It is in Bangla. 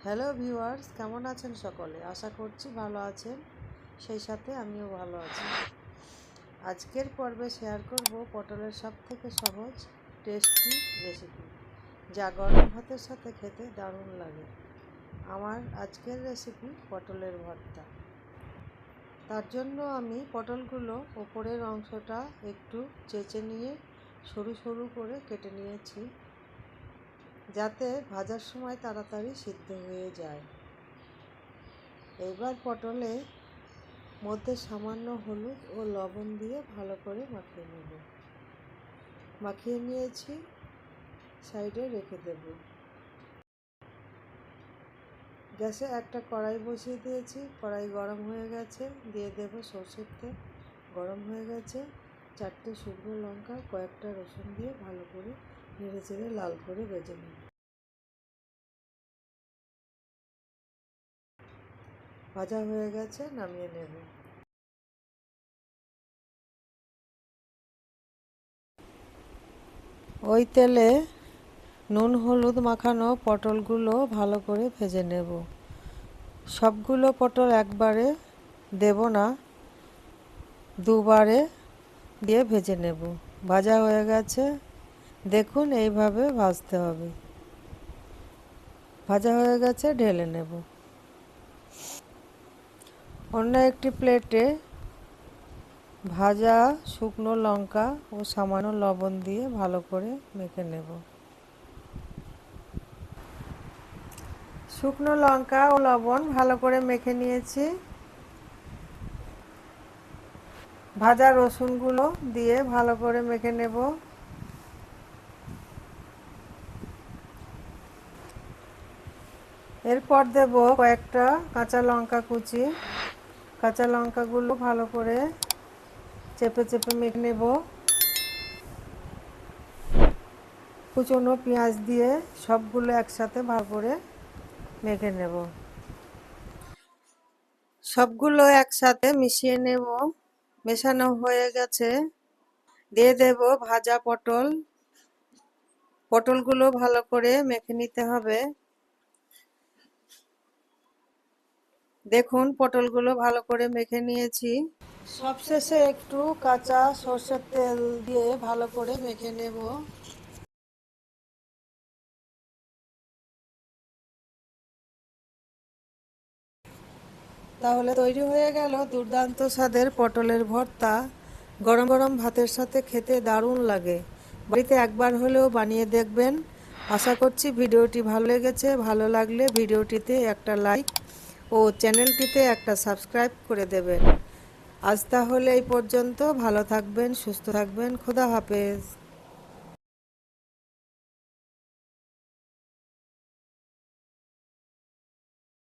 হ্যালো ভিউয়ার্স, কেমন আছেন সকলে? আশা করছি ভালো আছেন, সেই সাথে আমিও ভালো আছি। আজকের পর্বে শেয়ার করব পটলের সবথেকে সহজ টেস্টি রেসিপি, যা গরম ভাতের সাথে খেতে দারুণ লাগে। আমার আজকের রেসিপি পটলের ভর্তা। তার জন্য আমি পটলগুলো ওপরের অংশটা একটু চেঁচে নিয়ে সরু সরু করে কেটে নিয়েছি, যাতে ভাজার সময় তাড়াতাড়ি সিদ্ধ হয়ে যায়। এবার পটলের মধ্যে সামান্য হলুদ ও লবণ দিয়ে ভালো করে মাখিয়ে নেব। মাখিয়ে নিয়েছি, সাইডে রেখে দেব। গ্যাসে একটা কড়াই বসিয়ে দিয়েছি, কড়াই গরম হয়ে গেছে, দিয়ে দেব সরষের তেল। গরম হয়ে গেছে, 4টে শুকনো লঙ্কা, কয়েকটা রসুন দিয়ে ভালো করে নেড়ে চেড়ে লাল করে ভেজে নেব। ভাজা হয়ে গেছে, নামিয়ে নেব। ওই তেলে নুন হলুদ মাখানো পটলগুলো ভালো করে ভেজে নেব। সবগুলো পটল একবারে দেব না, দুবারে দিয়ে ভেজে নেব। ভাজা হয়ে গেছে, দেখুন এইভাবে ভাজতে হবে। ভাজা হয়ে গেছে, ঢেলে নেব। অন্য একটি প্লেটে ভাজা শুকনো লঙ্কা ও সামান্য লবণ দিয়ে ভালো করে মেখে নেব। শুকনো লঙ্কা ও লবণ ভালো করে মেখে নিয়েছি। ভাজা রসুনগুলো দিয়ে ভালো করে মেখে নেব। এরপর দেব কয়েকটা কাঁচা লঙ্কা কুচি। কাঁচা লঙ্কাগুলো ভালো করে চেপে চেপে মেখে নেব। কুচনো পেঁয়াজ দিয়ে সবগুলো একসাথে ভালো করে মেখে নেব। সবগুলো একসাথে মিশিয়ে নেব। মেশানো হয়ে গেছে, দিয়ে দেব ভাজা পটল। পটলগুলো ভালো করে মেখে নিতে হবে। দেখুন পটলগুলো ভালো করে মেখে নিয়েছি। সবশেষে একটু কাঁচা সরষের তেল দিয়ে ভালো করে মেখে নেব। তাহলে তৈরি হয়ে গেল দুর্দান্ত স্বাদের পটলের ভর্তা। গরম গরম ভাতের সাথে খেতে দারুণ লাগে। বাড়িতে একবার হলেও বানিয়ে দেখবেন। আশা করছি ভিডিওটি ভালো লেগেছে। ভালো লাগলে ভিডিওটিতে একটা লাইক ও চ্যানেলটিতে একটা সাবস্ক্রাইব করে দেবেন। আজ তাহলে এই পর্যন্ত। ভালো থাকবেন, সুস্থ থাকবেন। খোদা হাফেজ।